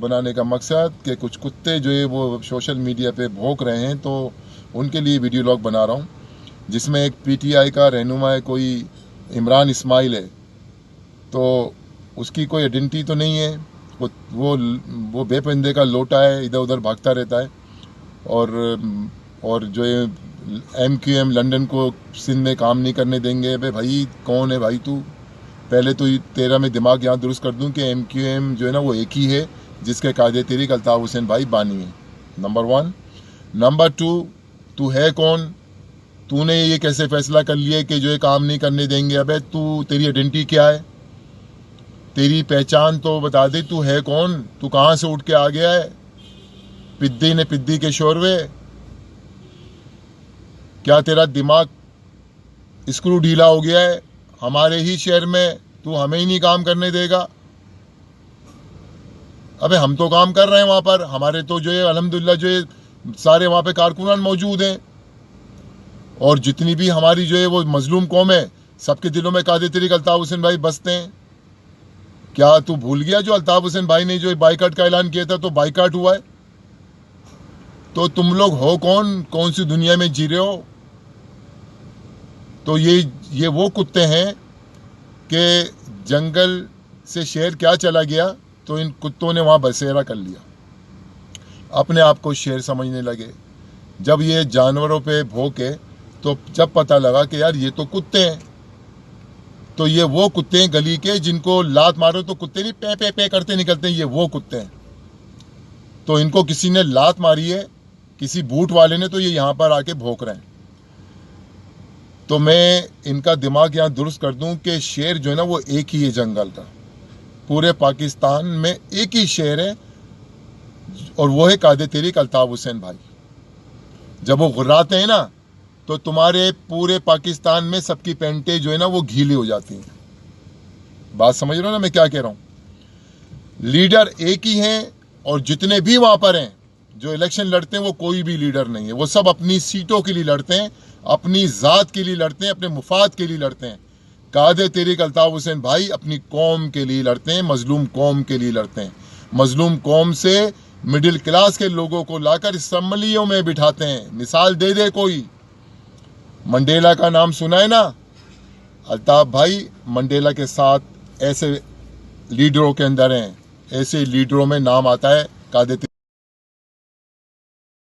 बनाने का मकसद कि कुछ कुत्ते जो है वो सोशल मीडिया पे भौंक रहे हैं, तो उनके लिए वीडियो लॉग बना रहा हूँ, जिसमें एक पीटीआई का रहनुमा है, कोई इमरान इस्माइल है। तो उसकी कोई आइडेंटिटी तो नहीं है, वो बेपंदे का लोटा है, इधर उधर भागता रहता है। और जो है MQM लंदन को सिंध में काम नहीं करने देंगे। भाई कौन है भाई तू? पहले तो तेरा मैं दिमाग यहाँ दुरुस्त कर दूं कि MQM जो है ना वो एक ही है जिसके कायदे तहरीक अल्ताफ हुसैन भाई बानी है, नंबर 1। नंबर 2, तू है कौन? तूने ये कैसे फैसला कर लिया कि जो है काम नहीं करने देंगे? अबे तेरी आइडेंटिटी क्या है? तेरी पहचान तो बता दे, तू है कौन? तू कहाँ से उठ के आ गया है? पिद्दी ने पिद्दी के शोरवे? क्या तेरा दिमाग स्क्रू ढीला हो गया है? हमारे ही शहर में तू हमें ही नहीं काम करने देगा? अबे हम तो काम कर रहे हैं वहां पर, हमारे तो जो है अल्हम्दुलिल्लाह जो है सारे वहां पे कारकुनान मौजूद हैं, और जितनी भी हमारी जो है वो मजलूम कौम है, सबके दिलों में कायदे तहरीक अल्ताफ हुसैन भाई बसते हैं। क्या तू भूल गया जो अल्ताफ हुसैन भाई ने जो बाइकाट का ऐलान किया था, तो बाइकाट हुआ है? तो तुम लोग हो कौन सी दुनिया में जी रहे हो? तो ये वो कुत्ते हैं कि जंगल से शेर क्या चला गया, तो इन कुत्तों ने वहां बसेरा कर लिया, अपने आप को शेर समझने लगे। जब ये जानवरों पे भौंके तो जब पता लगा कि यार ये तो कुत्ते हैं, तो ये वो कुत्ते हैं गली के जिनको लात मारो तो कुत्ते नहीं पे पे पे करते निकलते हैं, ये वो कुत्ते हैं। तो इनको किसी ने लात मारी है, किसी बूट वाले ने, तो ये यहाँ पर आके भौंक रहे हैं। तो मैं इनका दिमाग यहाँ दुरुस्त कर दूं कि शेर जो है ना वो एक ही है जंगल का, पूरे पाकिस्तान में एक ही शेर है, और वो है कायदे तहरीक अल्ताफ हुसैन भाई। जब वो गुर्राते हैं ना तो तुम्हारे पूरे पाकिस्तान में सबकी पेंटें जो है ना वो गीली हो जाती हैं। बात समझ रहे हो ना मैं क्या कह रहा हूं? लीडर एक ही हैं, और जितने भी वहां पर हैं जो इलेक्शन लड़ते हैं वो कोई भी लीडर नहीं है, वो सब अपनी सीटों के लिए लड़ते हैं, अपनी जात के लिए लड़ते हैं, अपने मुफाद के लिए लड़ते हैं। कायदे तहरीक अल्ताफ हुसैन भाई अपनी कौम के लिए लड़ते हैं, मजलूम कौम के लिए लड़ते हैं। मजलूम कौम से मिडिल क्लास के लोगों को लाकर असम्बलियों में बिठाते हैं। मिसाल दे दे कोई, मंडेला का नाम सुना है ना? अल्ताफ भाई मंडेला के साथ ऐसे लीडरों के अंदर हैं, ऐसे लीडरों में नाम आता है कायदे